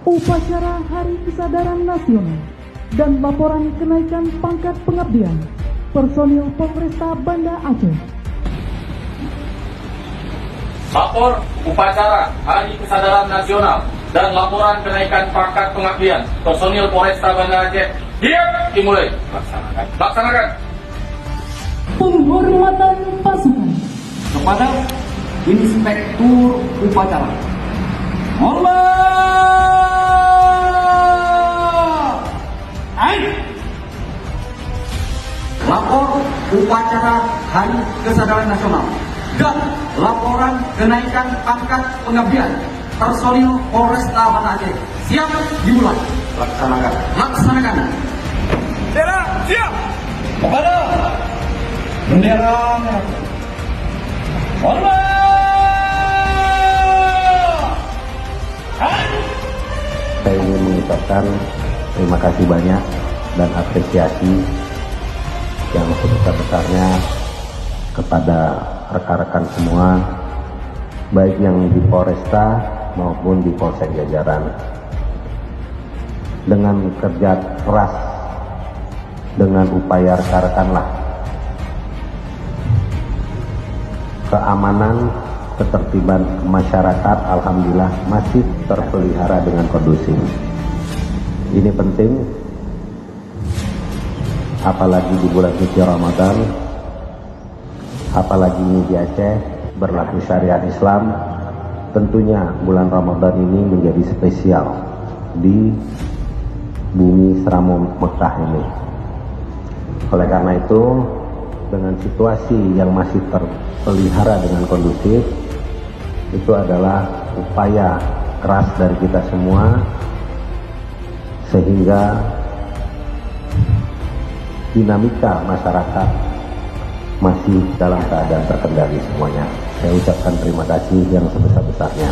upacara Hari Kesadaran Nasional dan laporan kenaikan pangkat pengabdian personil Polresta Banda Aceh. Lapor upacara Hari Kesadaran Nasional dan laporan kenaikan pangkat pengabdian personil Polresta Banda Aceh. Diam, dimulai. Laksanakan. Penghormatan pasukan kepada Inspektur Upacara. Hormat! Lapor upacara Hari Kesadaran Nasional dan laporan kenaikan pangkat pengabdian personil Polresta Banda Aceh. Siap, dimulai. Laksanakan. Laksanakan. Bendera, siap. Kepada bendera merah. Hormat! Saya ingin mengucapkan terima kasih banyak dan apresiasi yang sebesar-besarnya kepada rekan-rekan semua, baik yang di Polresta maupun di Polsek jajaran. Dengan kerja keras, dengan upaya rekan-rekanlah, keamanan, ketertiban masyarakat alhamdulillah masih terpelihara dengan kondusif. Ini penting, apalagi di bulan suci Ramadan, apalagi ini di Aceh berlaku syariat Islam. Tentunya bulan Ramadan ini menjadi spesial di bumi Seramum Mekah ini. Oleh karena itu, dengan situasi yang masih terpelihara dengan kondusif, itu adalah upaya keras dari kita semua sehingga dinamika masyarakat masih dalam keadaan terkendali semuanya. Saya ucapkan terima kasih yang sebesar-besarnya.